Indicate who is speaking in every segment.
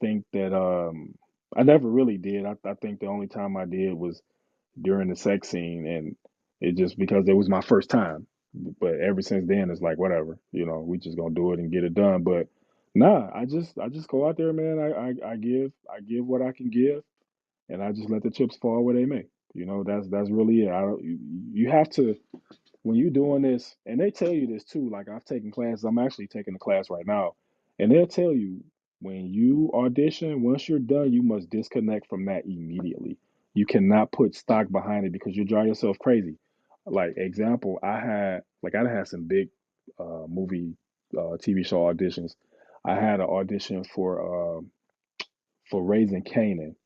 Speaker 1: think that I never really did. I think the only time I did was during the sex scene, and it just because it was my first time. But ever since then, it's like whatever, we just gonna do it and get it done. But nah, I just go out there, man. I give what I can give, and I just let the chips fall where they may. That's really it. I don't. You have to when you're doing this, and they tell you this too. Like I've taken classes. I'm actually taking a class right now, and they'll tell you when you audition, once you're done, you must disconnect from that immediately. You cannot put stock behind it because you drive yourself crazy. Like example, I had some big movie TV show auditions. I had an audition for Raising Canaan,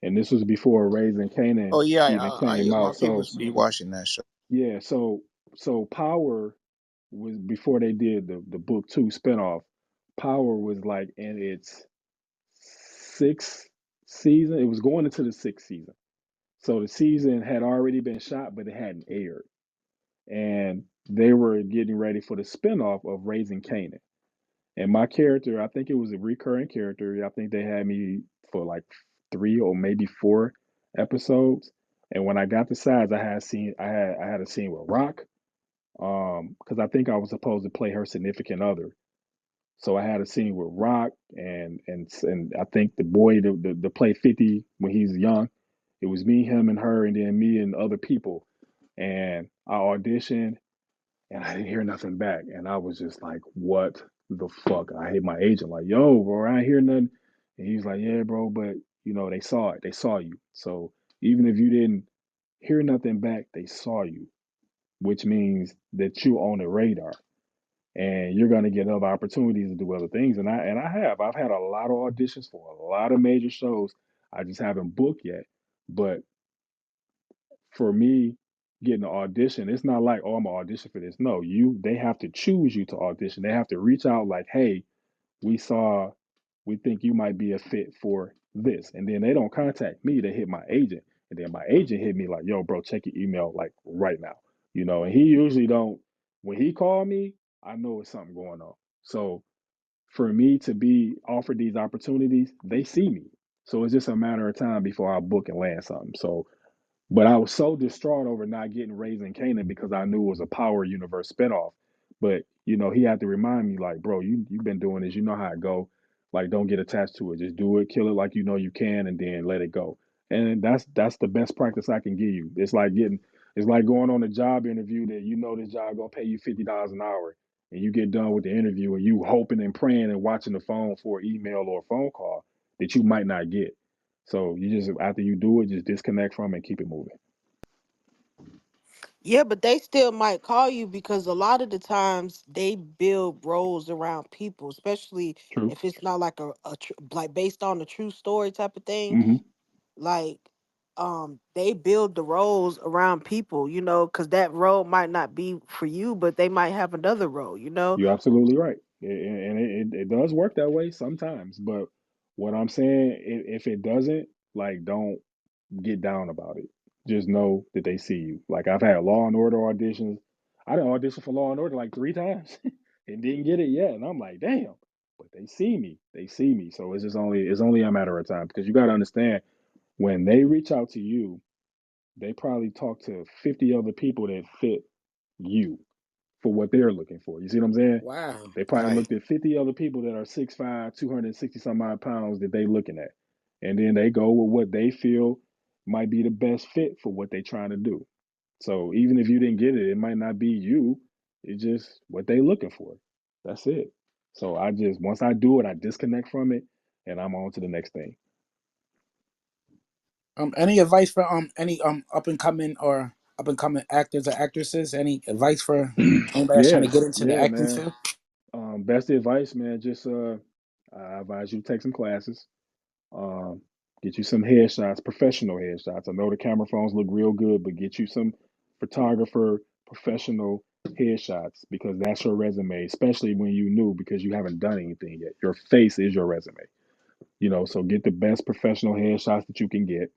Speaker 1: and this was before Raising Canaan
Speaker 2: Oh yeah,
Speaker 1: even came
Speaker 2: my
Speaker 1: out.
Speaker 2: people
Speaker 1: So
Speaker 2: be watching that show.
Speaker 1: yeah, so Power was before they did the book two spinoff. Power was like in its sixth season. It was going into the sixth season. So the season had already been shot, but it hadn't aired. And they were getting ready for the spinoff of Raising Canaan. And my character, I think it was a recurring character. I think they had me for like three or maybe four episodes. And when I got the sides, I had a scene with Rock, because I think I was supposed to play her significant other. So I had a scene with Rock and I think the boy the play 50 when he's young. It was me, him, and her, and then me and other people. And I auditioned, and I didn't hear nothing back. And I was just like, what the fuck? I hit my agent like, yo, bro, I ain't hear nothing. And he's like, yeah, bro, but they saw it. They saw you. So even if you didn't hear nothing back, they saw you, which means that you on the radar and you're going to get other opportunities to do other things. I've had a lot of auditions for a lot of major shows. I just haven't booked yet. But for me, getting an audition, it's not like, oh, I'm gonna audition for this. No, they have to choose you to audition. They have to reach out like, hey, we saw, we think you might be a fit for this. And then they don't contact me, they hit my agent. And then my agent hit me like, yo, bro, check your email like right now. And he usually don't, when he called me, I know it's something going on. So for me to be offered these opportunities, they see me. So it's just a matter of time before I book and land something. So but I was so distraught over not getting Raising Canaan because I knew it was a Power Universe spinoff. But he had to remind me, like, bro, you've been doing this, you know how it go. Like, don't get attached to it. Just do it, kill it like you know you can, and then let it go. And that's the best practice I can give you. It's like going on a job interview that this job gonna pay you $50 an hour, and you get done with the interview and you hoping and praying and watching the phone for an email or a phone call that you might not get. So you just after you do it, just disconnect from it and keep it moving.
Speaker 3: Yeah, but they still might call you because a lot of the times they build roles around people, especially
Speaker 1: True.
Speaker 3: if it's not like like based on a true story type of thing.
Speaker 1: Hmm.
Speaker 3: Like, they build the roles around people, because that role might not be for you, but they might have another role.
Speaker 1: You're absolutely right, and it does work that way sometimes. But what I'm saying, if it doesn't, like, don't get down about it. Just know that they see you. Like I've had Law and Order auditions. I done auditioned for Law and Order like three times and didn't get it yet, and I'm like, damn. But they see me. They see me. So it's only a matter of time because you got to understand when they reach out to you, they probably talk to 50 other people that fit you for what they're looking for. You see what I'm saying?
Speaker 2: Wow.
Speaker 1: They probably
Speaker 2: Right.
Speaker 1: looked at 50 other people that are 6'5", 260 some odd pounds that they looking at. And then they go with what they feel might be the best fit for what they're trying to do. So even if you didn't get it, it might not be you. It's just what they looking for. That's it. So once I do it, I disconnect from it and I'm on to the next thing.
Speaker 2: Any advice for any up and coming actors or actresses? Any advice for anybody that's trying
Speaker 1: Yeah,
Speaker 2: to get into the
Speaker 1: yeah,
Speaker 2: acting
Speaker 1: man.
Speaker 2: field?
Speaker 1: Best advice, man. Just I advise you to take some classes. Um, get you some headshots, professional headshots. I know the camera phones look real good, but get you some photographer professional headshots because that's your resume, especially when you new because you haven't done anything yet. Your face is your resume. So get the best professional headshots that you can get.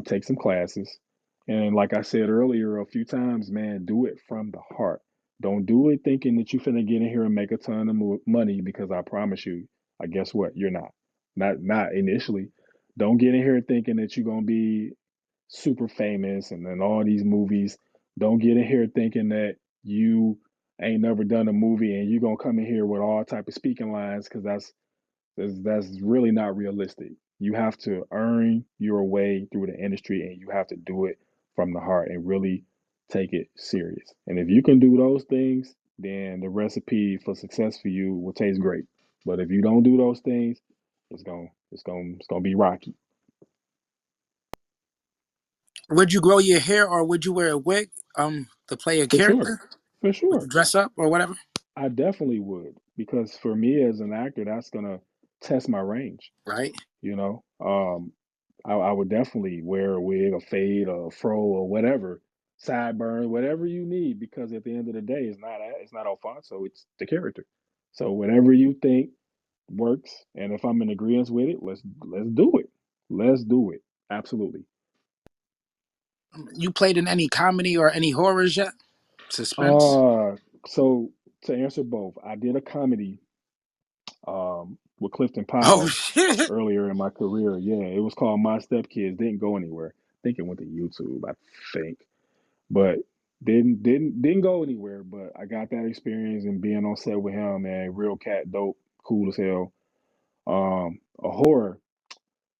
Speaker 1: Take some classes. And like I said earlier a few times, man, do it from the heart. Don't do it thinking that you're finna get in here and make a ton of money because I promise you, I guess what? You're not. Not initially. Don't get in here thinking that you're gonna be super famous and then all these movies. Don't get in here thinking that you ain't never done a movie and you're gonna come in here with all type of speaking lines because that's really not realistic. You have to earn your way through the industry and you have to do it from the heart and really take it serious. And if you can do those things, then the recipe for success for you will taste great. But if you don't do those things, it's gonna be rocky.
Speaker 2: Would you grow your hair or would you wear a wig to play a
Speaker 1: For sure.
Speaker 2: character?
Speaker 1: For
Speaker 2: Would you
Speaker 1: sure.
Speaker 2: dress up or whatever?
Speaker 1: I definitely would because for me as an actor, that's gonna test my range.
Speaker 2: Right.
Speaker 1: You know, I would definitely wear a wig, a fade, a fro, or whatever, sideburn, whatever you need, because at the end of the day, it's not Alfonso, it's the character. So whatever you think works, and if I'm in agreement with it, let's do it. Let's do it. Absolutely.
Speaker 2: You played in any comedy or any horrors yet? Suspense.
Speaker 1: Uh, so to answer both, I did a comedy with Clifton
Speaker 2: Oh
Speaker 1: Powell
Speaker 2: shit.
Speaker 1: earlier in my career. Yeah, it was called My Stepkids. Didn't go anywhere. I think it went to YouTube. I think, but didn't go anywhere. But I got that experience and being on set with him, man. Real cat, dope, cool as hell. A horror.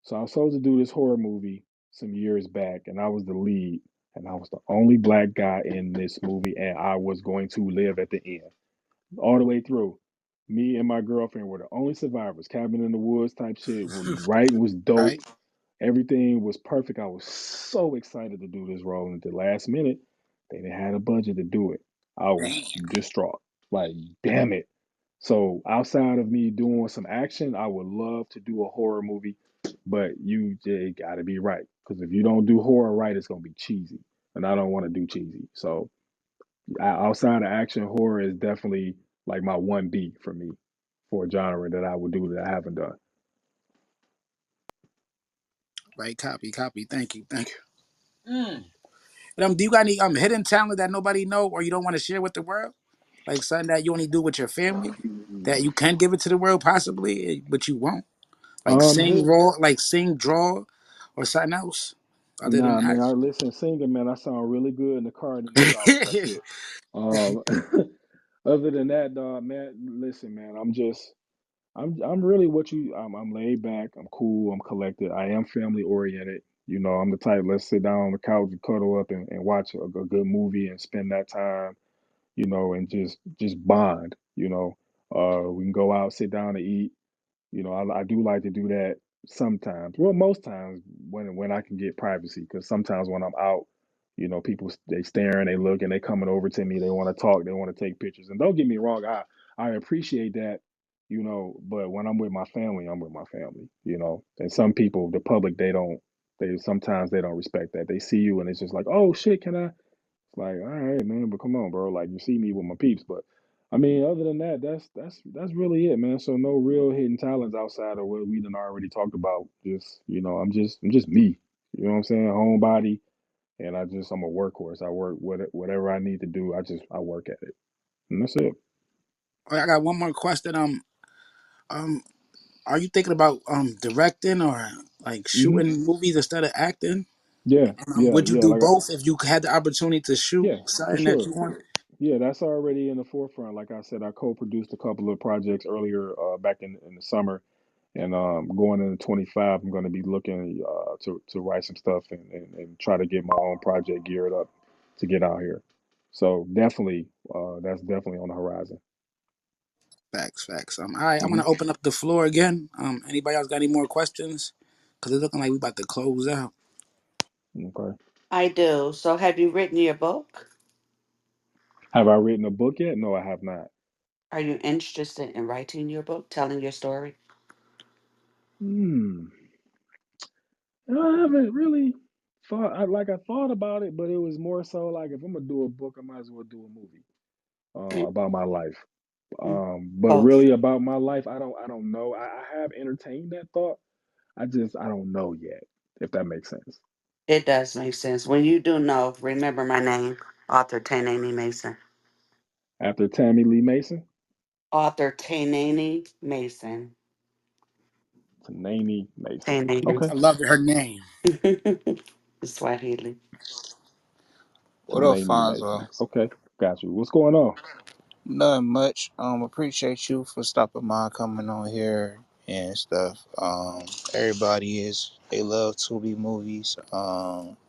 Speaker 1: So I was supposed to do this horror movie some years back, and I was the lead, and I was the only black guy in this movie, and I was going to live at the end all the way through. Me and my girlfriend were the only survivors. Cabin in the woods type shit. Writing was dope.
Speaker 2: Right.
Speaker 1: Everything was perfect. I was so excited to do this role. And at the last minute, they didn't have a budget to do it. I was
Speaker 2: Damn.
Speaker 1: distraught. Like, damn it. So outside of me doing some action, I would love to do a horror movie, but you just gotta be right. Because if you don't do horror right, it's gonna be cheesy. And I don't want to do cheesy. So outside of action, horror is definitely like my 1B for me for a genre that I would do that I haven't done.
Speaker 2: Right. Copy. Copy. Thank you. Thank you. And, do you got any hidden talent that nobody know or you don't want to share with the world? Like something that you only do with your family that you can give it to the world possibly, but you won't. Like sing
Speaker 1: Hit.
Speaker 2: raw, like sing, draw, or something else other than
Speaker 1: Nah, man.
Speaker 2: that.
Speaker 1: I listen singing, man. I sound really good in the car and in the shower. That's it. Um, other than that, dog, man. Listen, man. I'm really what you. I'm laid back. I'm cool. I'm collected. I am family oriented. You know, I'm the type. Let's sit down on the couch and cuddle up and watch a good movie and spend that time. You know, and just bond. You know, we can go out, sit down and eat. You know, I do like to do that sometimes. Well, most times when I can get privacy, because sometimes when I'm out, you know, people they staring, they looking, they coming over to me, they want to talk, they want to take pictures. And don't get me wrong, I appreciate that, you know. But when I'm with my family, I'm with my family, you know. And some people, the public, they sometimes they don't respect that. They see you and it's just like, oh shit, can I? Like, all right, man, but come on, bro. Like, you see me with my peeps, but I mean, other than that, that's really it, man. So no real hidden talents outside of what we done already talked about. Just I'm just me. You know what I'm saying? Homebody, and I'm a workhorse. I work whatever I need to do. I work at it, and that's it.
Speaker 2: I got one more question. Um, are you thinking about directing or like
Speaker 1: Hmm.
Speaker 2: shooting movies instead of acting?
Speaker 1: Yeah, yeah,
Speaker 2: Would you
Speaker 1: yeah.
Speaker 2: do
Speaker 1: Like
Speaker 2: both if you had the opportunity to shoot
Speaker 1: yeah, for
Speaker 2: something that
Speaker 1: sure.
Speaker 2: you want?
Speaker 1: Yeah, that's already in the forefront. Like I said, I co-produced a couple of projects earlier back in the summer. And going into 25, I'm going to be looking to write some stuff and try to get my own project geared up to get out here. So definitely, that's definitely on the horizon.
Speaker 2: Facts, facts. All right, I'm
Speaker 1: Hmm.
Speaker 2: gonna open up the floor again. Anybody else got any more questions? Cause it's looking like we about to close out.
Speaker 1: Okay.
Speaker 3: I do. So have you written your book?
Speaker 1: Have I written a book yet? No, I have not.
Speaker 3: Are you interested in writing your book, telling your story?
Speaker 1: Hmm. I haven't really thought. I thought about it, but it was more so like if I'm gonna do a book, I might as well do a movie about my life. But
Speaker 3: Both.
Speaker 1: really about my life, I don't know. I have entertained that thought. I don't know yet, if that makes sense.
Speaker 3: It does make sense. When you do know, remember my name, author Tanani Mason.
Speaker 1: After Tammy Lee Mason,
Speaker 3: Author Tanani Mason.
Speaker 1: Tanani Mason.
Speaker 4: Teenagers.
Speaker 1: Okay.
Speaker 2: I love her name.
Speaker 4: Swahili.
Speaker 5: What up,
Speaker 1: Tanani Mason.
Speaker 5: Fonzo?
Speaker 1: Okay. Got you. What's going on?
Speaker 5: Nothing much. Appreciate you for stopping by, coming on here and stuff. Everybody is they love Tubi movies.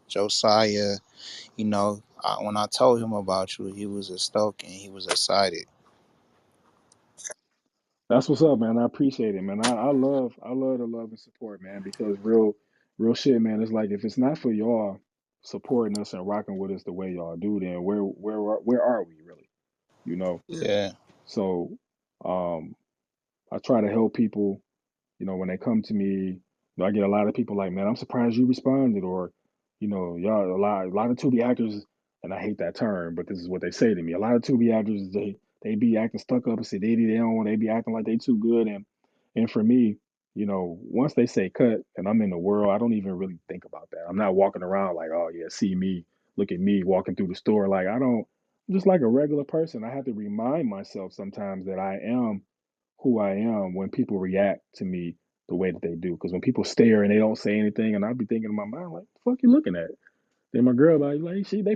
Speaker 5: Josiah, when I told him about you, he was a stoke and he was excited.
Speaker 1: That's what's up, man. I appreciate it, man. I love the love and support, man, because real shit, man. It's like if it's not for y'all supporting us and rocking with us the way y'all do, then where are we really? You know?
Speaker 5: Yeah,
Speaker 1: So um I try to help people. When they come to me, I get a lot of people like, man, I'm surprised you responded, or, y'all a lot of Tubi actors, and I hate that term, but this is what they say to me. A lot of Tubi actors, they be acting stuck up and sedity. They be acting like they too good, and for me, once they say cut and I'm in the world, I don't even really think about that. I'm not walking around like, oh yeah, see me, look at me walking through the store. Like I don't, I'm just like a regular person. I have to remind myself sometimes that I am who I am when people react to me the way that they do. Because when people stare and they don't say anything, and I'll be thinking in my mind, like, the fuck you looking at? Then my girl, like she, they